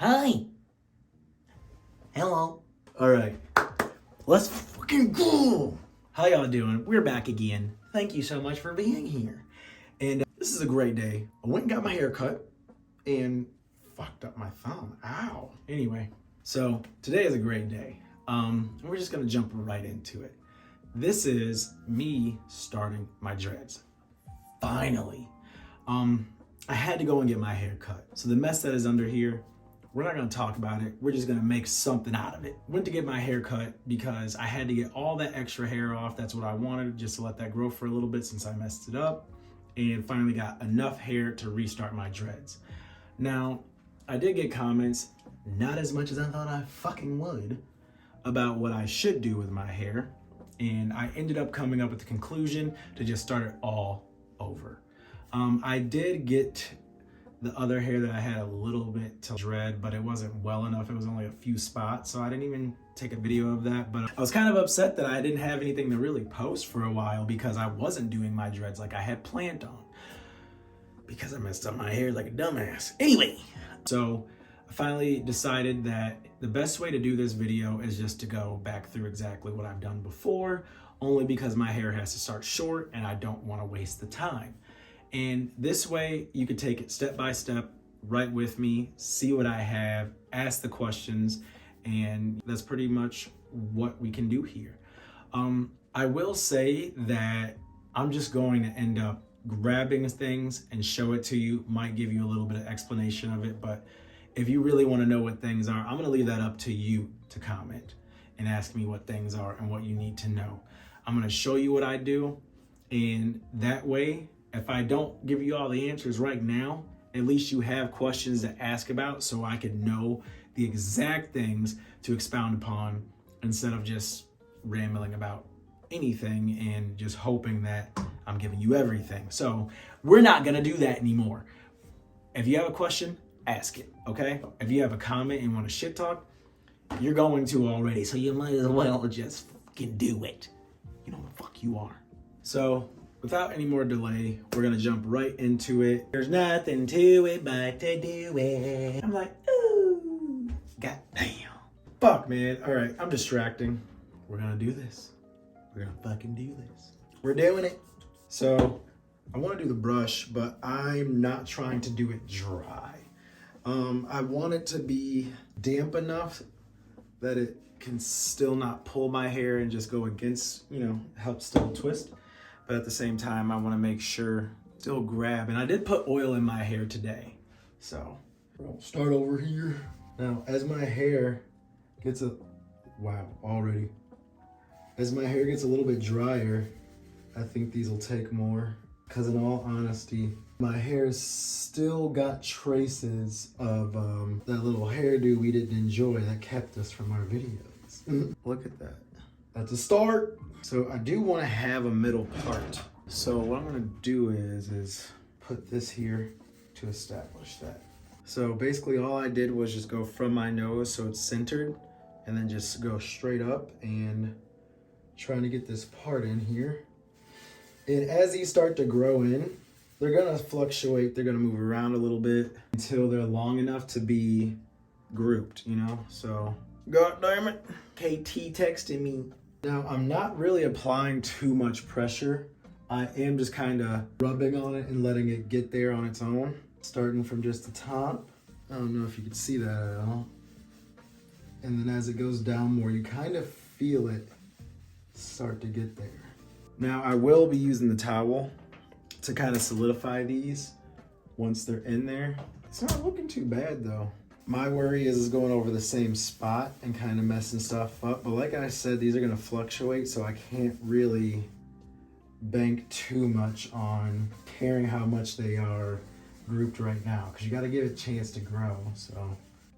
Hi. Hello. All right. Let's fucking go. How y'all doing? We're back again. Thank you so much for being here. And this is a great day. I went and got my hair cut and fucked up my thumb. Ow. Anyway, so today is a great day. We're just gonna jump right into it. This is me starting my dreads. Finally. I had to go and get my hair cut. So the mess that is under here, we're not gonna talk about it. We're just gonna make something out of it. Went to get my hair cut because I had to get all that extra hair off. That's what I wanted, just to let that grow for a little bit since I messed it up. And finally got enough hair to restart my dreads. Now, I did get comments, not as much as I thought I fucking would, about what I should do with my hair. And I ended up coming up with the conclusion to just start it all over. I did get the other hair that I had a little bit to dread, but it wasn't well enough. It was only a few spots, so I didn't even take a video of that. But I was kind of upset that I didn't have anything to really post for a while because I wasn't doing my dreads like I had planned on. Because I messed up my hair like a dumbass. Anyway, so I finally decided that the best way to do this video is just to go back through exactly what I've done before, only because my hair has to start short and I don't want to waste the time. And this way you could take it step by step, right with me, see what I have, ask the questions, and that's pretty much what we can do here. I will say that I'm just going to end up grabbing things and show it to you. Might give you a little bit of explanation of it, but if you really want to know what things are, I'm going to leave that up to you to comment and ask me what things are and what you need to know. I'm going to show you what I do, and that way, if I don't give you all the answers right now, at least you have questions to ask about so I could know the exact things to expound upon instead of just rambling about anything and just hoping that I'm giving you everything. So we're not gonna do that anymore. If you have a question, ask it, okay? If you have a comment and want to shit talk, you're going to already, so you might as well just fucking do it. You know who the fuck you are. So without any more delay, we're gonna jump right into it. There's nothing to it but to do it. I'm like, ooh, goddamn. Fuck, man. All right, I'm distracting. We're gonna do this. We're gonna fucking do this. We're doing it. So I wanna do the brush, but I'm not trying to do it dry. I want it to be damp enough that it can still not pull my hair and just go against, help still twist. But at the same time, I want to make sure still grab. And I did put oil in my hair today. So we'll start over here. Now, as my hair gets as my hair gets a little bit drier, I think these will take more. Because in all honesty, my hair's still got traces of that little hairdo we didn't enjoy that kept us from our videos. Look at that. That's a start. So I do want to have a middle part. So what I'm going to do is put this here to establish that. So basically all I did was just go from my nose so it's centered and then just go straight up and trying to get this part in here. And as these start to grow in, they're going to fluctuate. They're going to move around a little bit until they're long enough to be grouped, So, God damn it. KT texted me. Now, I'm not really applying too much pressure. I am just kind of rubbing on it and letting it get there on its own, starting from just the top. I don't know if you can see that at all. And then as it goes down more, you kind of feel it start to get there. Now, I will be using the towel to kind of solidify these once they're in there. It's not looking too bad, though. My worry is going over the same spot and kind of messing stuff up. But like I said, these are going to fluctuate, so I can't really bank too much on caring how much they are grouped right now, because you got to give it a chance to grow.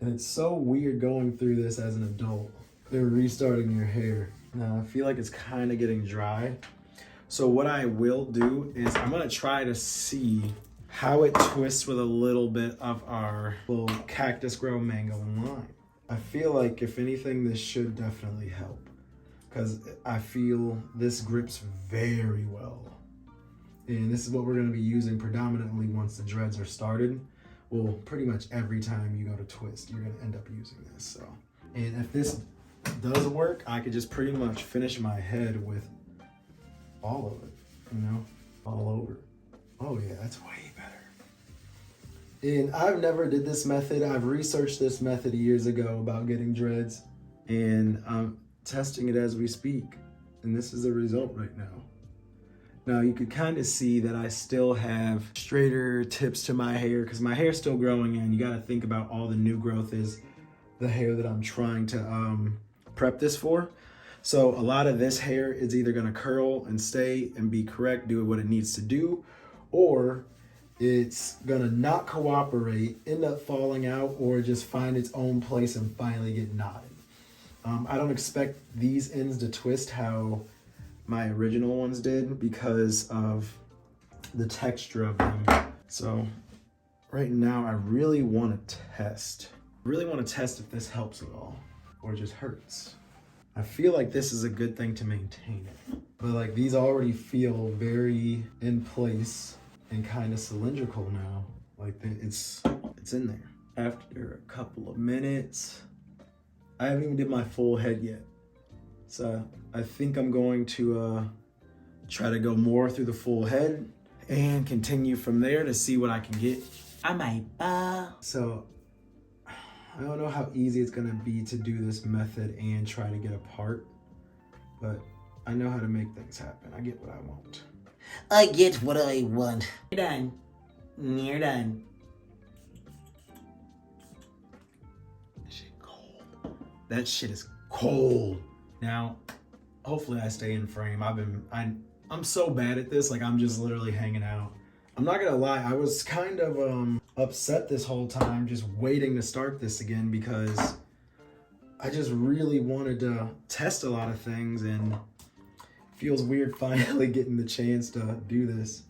And it's so weird going through this as an adult. They're restarting your hair. Now, I feel like it's kind of getting dry. So what I will do is I'm going to try to see how it twists with a little bit of our little cactus grow mango and lime. I feel like if anything, this should definitely help because I feel this grips very well. And this is what we're going to be using predominantly once the dreads are started. well, pretty much every time you go to twist, you're gonna end up using this. So, and if this does work, I could just pretty much finish my head with all of it, you know, all over. Oh yeah, that's way better. And I've never did this method. I've researched this method years ago about getting dreads, and I'm testing it as we speak. And this is the result right now. Now you could kind of see that I still have straighter tips to my hair because my hair's still growing in. You got to think about all the new growth is the hair that I'm trying to prep this for. So a lot of this hair is either going to curl and stay and be correct, do what it needs to do, or it's going to not cooperate, end up falling out, or just find its own place and finally get knotted. I don't expect these ends to twist how my original ones did because of the texture of them. So right now I really want to test. I really want to test if this helps at all or just hurts. I feel like this is a good thing to maintain it. But like these already feel very in place and kind of cylindrical now. Like it's in there. After a couple of minutes, I haven't even did my full head yet. So I think I'm going to try to go more through the full head and continue from there to see what I can get. So I don't know how easy it's gonna be to do this method and try to get a part, but I know how to make things happen. I get what I want. I get what I want. You're done. You're done. That shit cold. That shit is cold. Now, hopefully I stay in frame. I'm so bad at this, like I'm just literally hanging out. I'm not gonna lie, I was kind of upset this whole time just waiting to start this again because I just really wanted to test a lot of things, and it feels weird finally getting the chance to do this.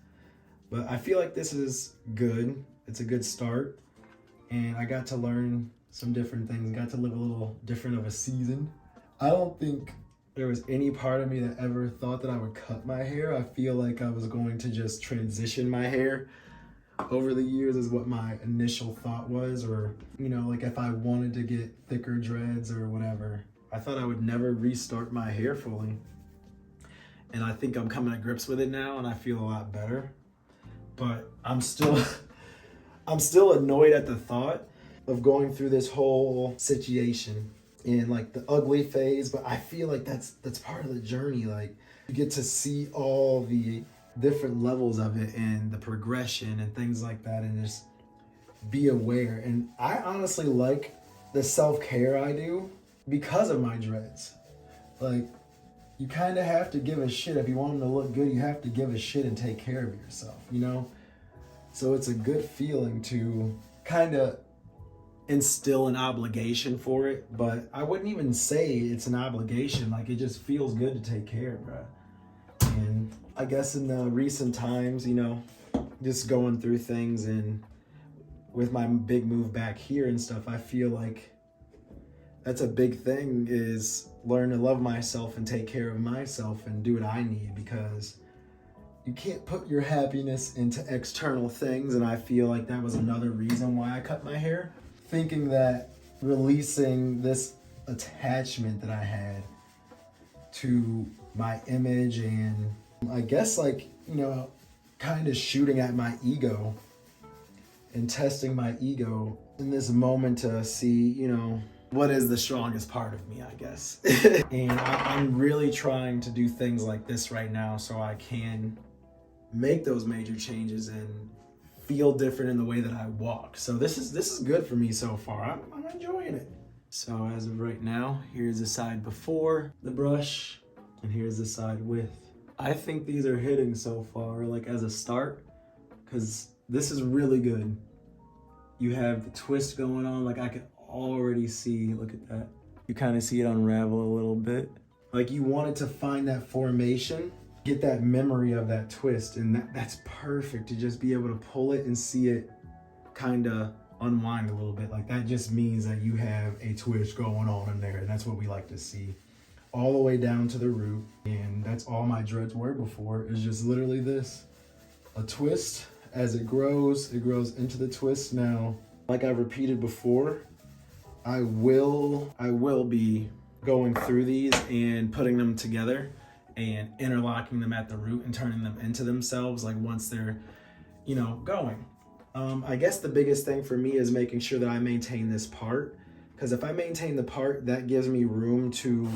But I feel like this is good. It's a good start, and I got to learn some different things, got to live a little different of a season. I don't think there was any part of me that ever thought that I would cut my hair. I feel like I was going to just transition my hair over the years is what my initial thought was, or, you know, like if I wanted to get thicker dreads or whatever. I thought I would never restart my hair fully. And I think I'm coming to grips with it now and I feel a lot better. But I'm still annoyed at the thought of going through this whole situation in like the ugly phase, but I feel like that's part of the journey. Like you get to see all the different levels of it and the progression and things like that, and just be aware. And I honestly like the self-care I do because of my dreads. Like you kind of have to give a shit. If you want them to look good, you have to give a shit and take care of yourself, you know? So it's a good feeling to kind of instill an obligation for it, but I wouldn't even say it's an obligation. Like it just feels good to take care, bro. And I guess in the recent times, you know, just going through things and with my big move back here and stuff, I feel like that's a big thing, is learn to love myself and take care of myself and do what I need, because you can't put your happiness into external things. And I feel like that was another reason why I cut my hair, thinking that releasing this attachment that I had to my image, and I guess like, you know, kind of shooting at my ego and testing my ego in this moment to see, you know, what is the strongest part of me, I guess. And I'm really trying to do things like this right now so I can make those major changes and feel different in the way that I walk. So this is good for me so far. I'm enjoying it. So as of right now, here's the side before the brush and here's the side with. I think these are hitting so far, like as a start, because this is really good. You have the twist going on, like I can already see, look at that. You kind of see it unravel a little bit. Like you wanted to find that formation, get that memory of that twist, and that's perfect to just be able to pull it and see it kind of unwind a little bit. Like that just means that you have a twist going on in there, and that's what we like to see. All the way down to the root, and that's all my dreads were before, is just literally this, a twist As it grows into the twist. Now, like I've repeated before, I will be going through these and putting them together and interlocking them at the root and turning them into themselves, like once they're, going. I guess the biggest thing for me is making sure that I maintain this part, because if I maintain the part, that gives me room to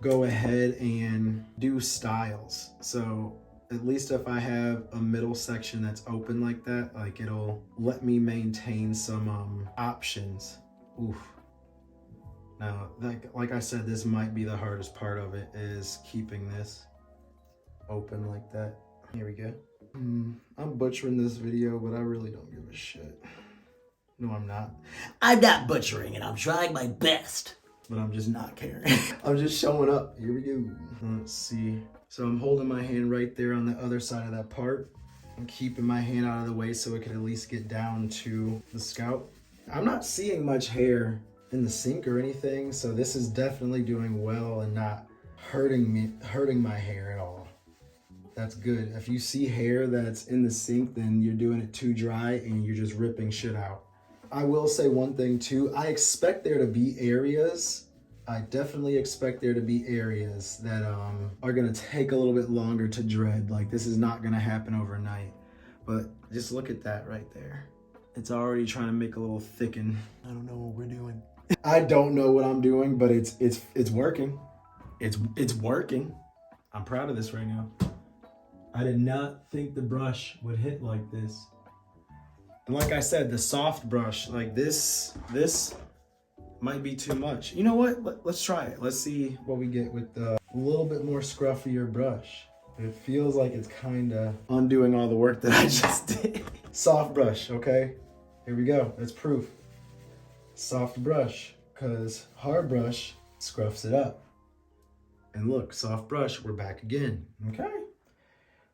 go ahead and do styles. So at least if I have a middle section that's open like that, like it'll let me maintain some options. Oof. Now, like I said, this might be the hardest part of it, is keeping this open like that. Here we go. I'm butchering this video, but I really don't give a shit. No, I'm not. I'm not butchering it. I'm trying my best. But I'm just not caring. I'm just showing up. Here we go. Let's see. So I'm holding my hand right there on the other side of that part. I'm keeping my hand out of the way so it can at least get down to the scalp. I'm not seeing much hair in the sink or anything, so this is definitely doing well and not hurting my hair at all. That's good. If you see hair that's in the sink, then you're doing it too dry and you're just ripping shit out. I will say one thing too. I expect there to be areas. I definitely expect there to be areas that are gonna take a little bit longer to dread. Like, this is not gonna happen overnight. But just look at that right there. It's already trying to make a little thicken. I don't know what we're doing. I don't know what I'm doing, but it's working. It's working. I'm proud of this right now. I did not think the brush would hit like this. And like I said, the soft brush, like this might be too much. You know what? Let's try it. Let's see what we get with the little bit more scruffier brush. It feels like it's kind of undoing all the work that I just did. Soft brush, okay? Here we go. That's proof. Soft brush, because hard brush scruffs it up. And look, soft brush, we're back again. Okay?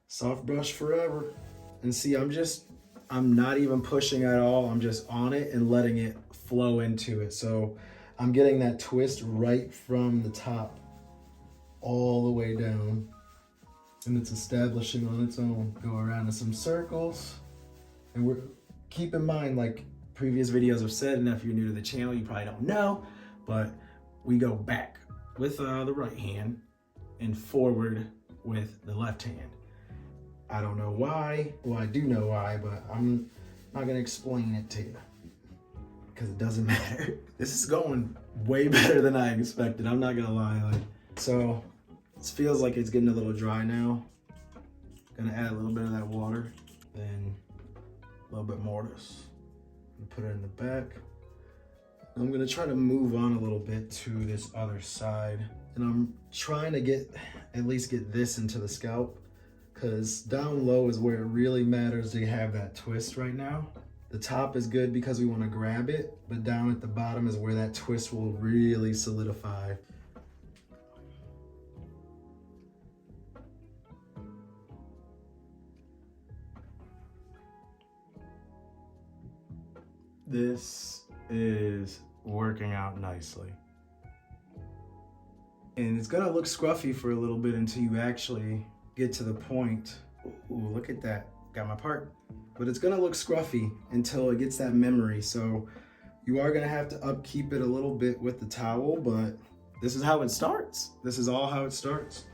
Soft brush forever. And see, I'm not even pushing at all. I'm just on it and letting it flow into it. So I'm getting that twist right from the top all the way down. And it's establishing on its own. Go around in some circles. And keep in mind, like previous videos have said, and if you're new to the channel, you probably don't know, but we go back with the right hand and forward with the left hand. I don't know why. Well, I do know why, but I'm not gonna explain it to you because it doesn't matter. This is going way better than I expected. I'm not gonna lie. So this feels like it's getting a little dry now. Gonna add a little bit of that water, then a little bit more of this. And put it in the back. I'm gonna try to move on a little bit to this other side, and I'm trying to at least get this into the scalp, because down low is where it really matters to have that twist right now. The top is good because we want to grab it, but down at the bottom is where that twist will really solidify. This is working out nicely. And it's gonna look scruffy for a little bit until you actually get to the point. Ooh, look at that. Got my part. But it's gonna look scruffy until it gets that memory. So you are gonna have to upkeep it a little bit with the towel, but this is how it starts. This is all how it starts.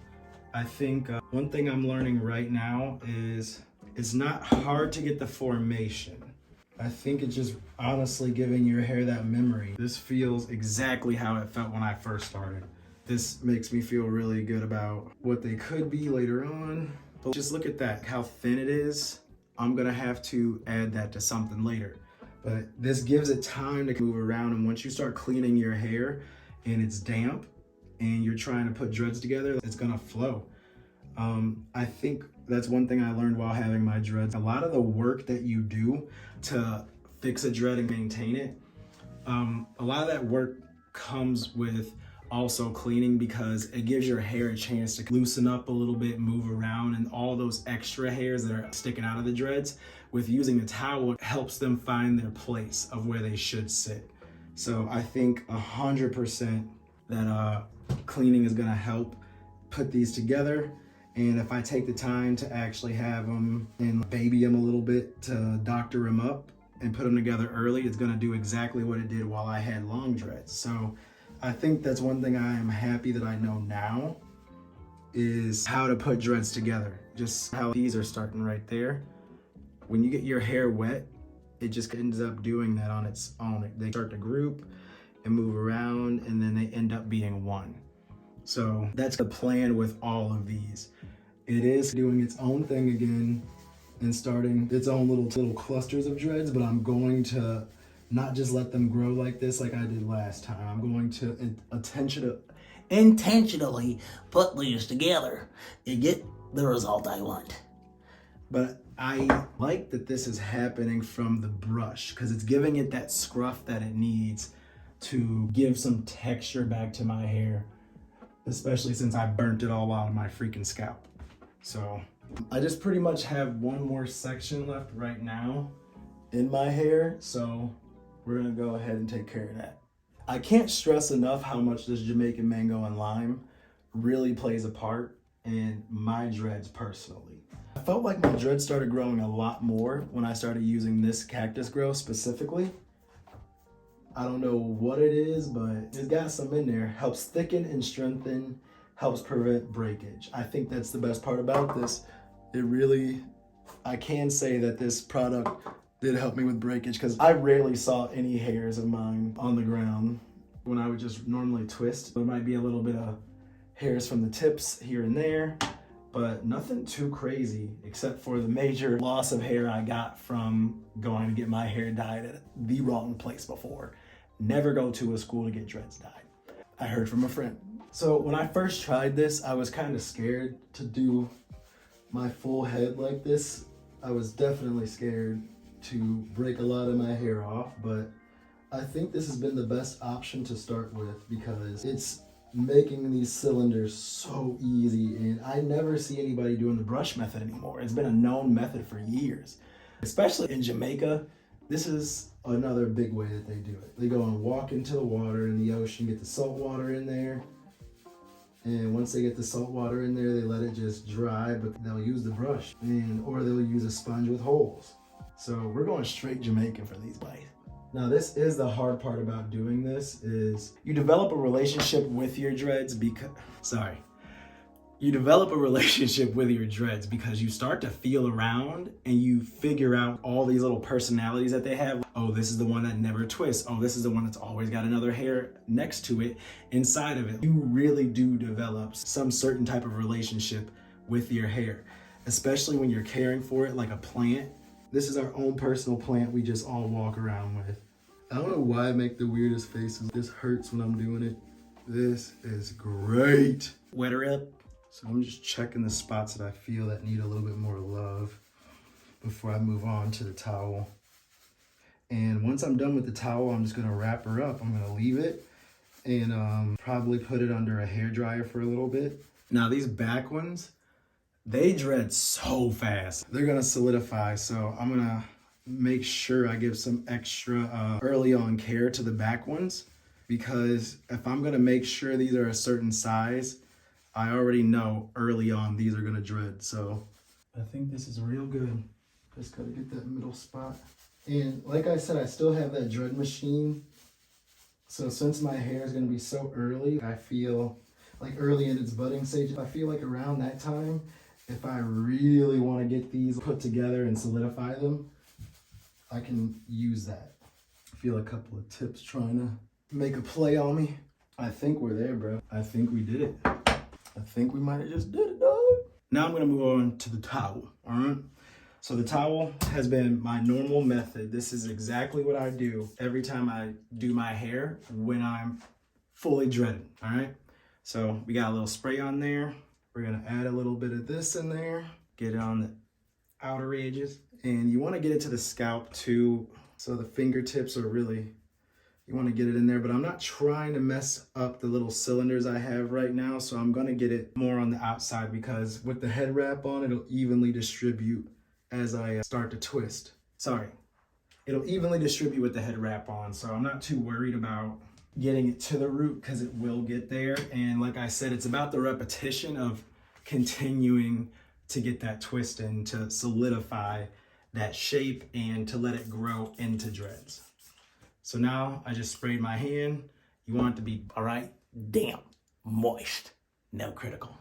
I think one thing I'm learning right now is it's not hard to get the formation. I think it's just honestly giving your hair that memory. This feels exactly how it felt when I first started. This makes me feel really good about what they could be later on. But just look at that, how thin it is. I'm gonna have to add that to something later. But this gives it time to move around, and once you start cleaning your hair and it's damp and you're trying to put dreads together, it's gonna flow. I think that's one thing I learned while having my dreads. A lot of the work that you do to fix a dread and maintain it, a lot of that work comes with also cleaning, because it gives your hair a chance to loosen up a little bit, move around, and all those extra hairs that are sticking out of the dreads, with using the towel, it helps them find their place of where they should sit. So I think 100% that cleaning is gonna help put these together And if I take the time to actually have them and baby them a little bit to doctor them up and put them together early, it's gonna do exactly what it did while I had long dreads. So I think that's one thing I am happy that I know now is how to put dreads together. Just how these are starting right there. When you get your hair wet, it just ends up doing that on its own. They start to group and move around, and then they end up being one. So that's the plan with all of these. It is doing its own thing again and starting its own little clusters of dreads, but I'm going to not just let them grow like this like I did last time. I'm going to Intentionally put these together and get the result I want. But I like that this is happening from the brush because it's giving it that scruff that it needs to give some texture back to my hair, especially since I burnt it all out of my freaking scalp. So I just pretty much have one more section left right now in my hair, so we're gonna go ahead and take care of that. I can't stress enough how much this Jamaican mango and lime really plays a part in my dreads personally. I felt like my dreads started growing a lot more when I started using this cactus grow specifically. I don't know what it is, but it's got some in there. Helps thicken and strengthen, helps prevent breakage. I think that's the best part about this. I can say that this product did help me with breakage because I rarely saw any hairs of mine on the ground when I would just normally twist. There might be a little bit of hairs from the tips here and there, but nothing too crazy except for the major loss of hair I got from going to get my hair dyed at the wrong place before. Never go to a school to get dreads dyed. I heard from a friend. So when I first tried this, I was kind of scared to do my full head like this. I was definitely scared to break a lot of my hair off, but I think this has been the best option to start with because it's making these cylinders so easy, and I never see anybody doing the brush method anymore. It's been a known method for years. Especially in Jamaica, this is another big way that they do it. They go and walk into the water in the ocean, get the salt water in there, and once they get the salt water in there, they let it just dry, but they'll use the brush or they'll use a sponge with holes. So we're going straight Jamaican for these bites. Now this is the hard part about doing this is you develop a relationship with your dreads because you start to feel around and you figure out all these little personalities that they have. Oh, this is the one that never twists. Oh, this is the one that's always got another hair next to it inside of it. You really do develop some certain type of relationship with your hair, especially when you're caring for it like a plant. This is our own personal plant we just all walk around with. I don't know why I make the weirdest faces. This hurts when I'm doing it. This is great. Wet her up. So I'm just checking the spots that I feel that need a little bit more love before I move on to the towel. And once I'm done with the towel, I'm just gonna wrap her up. I'm gonna leave it and probably put it under a hairdryer for a little bit. Now these back ones, they dread so fast. They're gonna solidify, so I'm gonna make sure I give some extra early on care to the back ones, because if I'm gonna make sure these are a certain size, I already know early on these are gonna dread. So I think this is real good. Just gotta get that middle spot. And like I said, I still have that dread machine. So since my hair is gonna be so early, I feel like early in its budding stage, I feel like around that time, if I really wanna get these put together and solidify them, I can use that. I feel a couple of tips trying to make a play on me. I think we're there, bro. I think we did it. I think we might have just did it, dog. Now I'm gonna move on to the towel, all right? So the towel has been my normal method. This is exactly what I do every time I do my hair when I'm fully dreaded, all right? So we got a little spray on there. We're gonna add a little bit of this in there, get it on the outer edges. And you wanna get it to the scalp too. So the fingertips are really, you wanna get it in there, but I'm not trying to mess up the little cylinders I have right now. So I'm gonna get it more on the outside because with the head wrap on, it'll evenly distribute as I start to twist. Sorry, it'll evenly distribute with the head wrap on. So I'm not too worried about getting it to the root because it will get there. And like I said, it's about the repetition of continuing to get that twist in to solidify that shape and to let it grow into dreads. So now I just sprayed my hand. You want it to be, All right, damp, moist, no critical.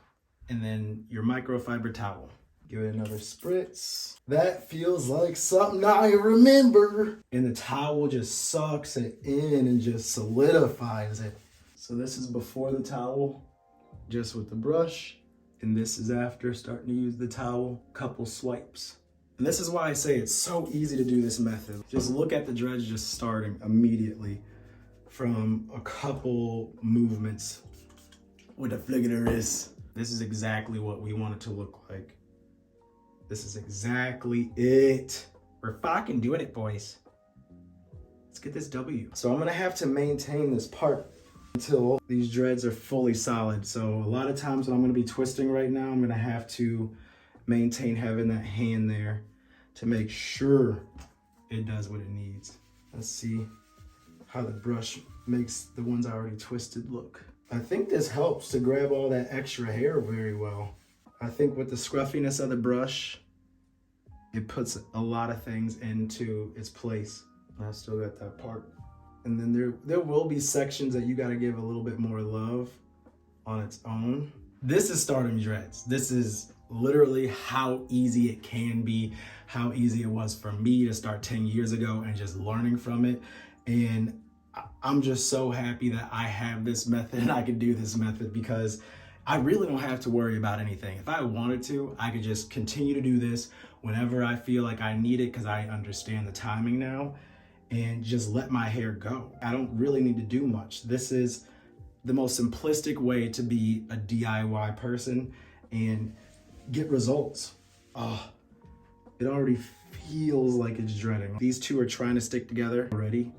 and then your microfiber towel. Give it another spritz. That feels like something I remember. And the towel just sucks it in and just solidifies it. So this is before the towel, just with the brush. And this is after starting to use the towel, couple swipes. And this is why I say it's so easy to do this method. Just look at the dreads just starting immediately from a couple movements with a flick of the wrist. This is exactly what we want it to look like. This is exactly it. We're fucking doing it, boys. Let's get this W. So I'm gonna have to maintain this part until these dreads are fully solid. So a lot of times when I'm gonna be twisting right now, I'm gonna have to maintain having that hand there to make sure it does what it needs. Let's see how the brush makes the ones I already twisted look. I think this helps to grab all that extra hair very well. I think with the scruffiness of the brush, it puts a lot of things into its place. I still got that part. And then there will be sections that you gotta give a little bit more love on its own. This is starting dreads. This is literally how easy it can be, how easy it was for me to start 10 years ago and just learning from it. And I'm just so happy that I have this method and I can do this method because I really don't have to worry about anything. If I wanted to, I could just continue to do this whenever I feel like I need it because I understand the timing now and just let my hair go. I don't really need to do much. This is the most simplistic way to be a DIY person and get results. Oh, it already feels like it's dreading. These two are trying to stick together already,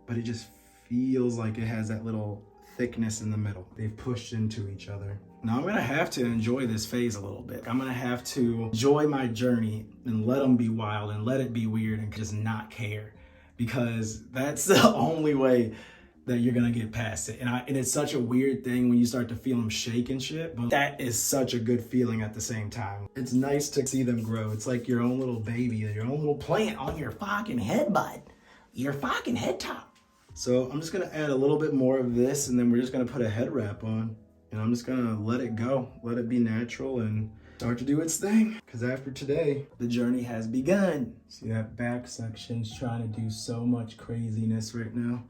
but it just feels like it has that little thickness in the middle. They've pushed into each other. Now I'm gonna have to enjoy this phase a little bit. I'm gonna have to enjoy my journey and let them be wild and let it be weird and just not care, because that's the only way that you're gonna get past it. And it's such a weird thing when you start to feel them shake and shit, but that is such a good feeling at the same time. It's nice to see them grow. It's like your own little baby, your own little plant on your fucking head bud, your fucking head top. So I'm just gonna add a little bit more of this and then we're just gonna put a head wrap on. And I'm just gonna let it go, let it be natural and start to do its thing. Because after today, the journey has begun. See that back section's trying to do so much craziness right now.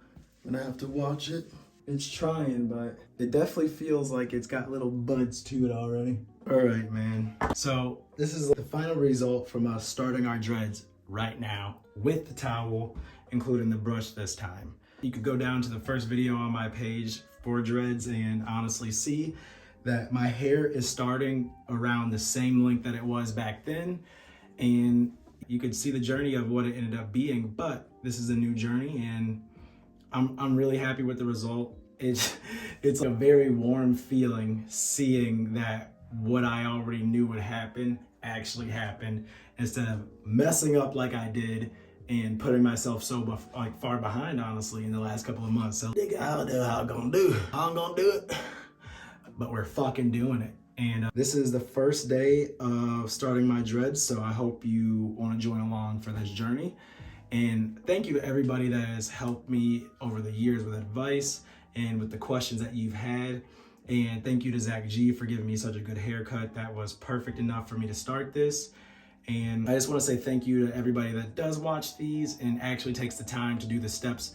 I'm gonna have to watch it. It's trying, but it definitely feels like it's got little buds to it already. All right, man. So this is the final result from us starting our dreads right now with the towel, including the brush this time. You could go down to the first video on my page for dreads and honestly see that my hair is starting around the same length that it was back then. And you could see the journey of what it ended up being, but this is a new journey and I'm really happy with the result. It's a very warm feeling seeing that what I already knew would happen actually happened instead of messing up like I did and putting myself so far behind, honestly, in the last couple of months. So I don't know how I'm gonna do it, but we're fucking doing it. And this is the first day of starting my dreads, so I hope you want to join along for this journey. And thank you to everybody that has helped me over the years with advice and with the questions that you've had. And thank you to Zach G for giving me such a good haircut that was perfect enough for me to start this. And I just want to say thank you to everybody that does watch these and actually takes the time to do the steps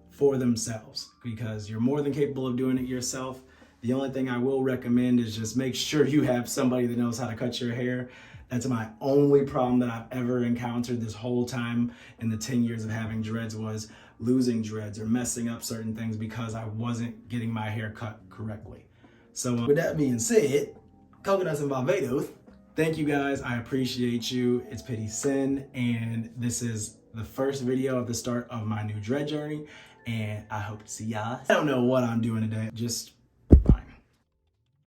for themselves, because you're more than capable of doing it yourself. The only thing I will recommend is just make sure you have somebody that knows how to cut your hair. That's my only problem that I've ever encountered this whole time in the 10 years of having dreads, was losing dreads or messing up certain things because I wasn't getting my hair cut correctly. So with that being said, coconuts in Barbados, thank you guys, I appreciate you. It's Pittysinn, and this is the first video of the start of my new dread journey, and I hope to see y'all. I don't know what I'm doing today, just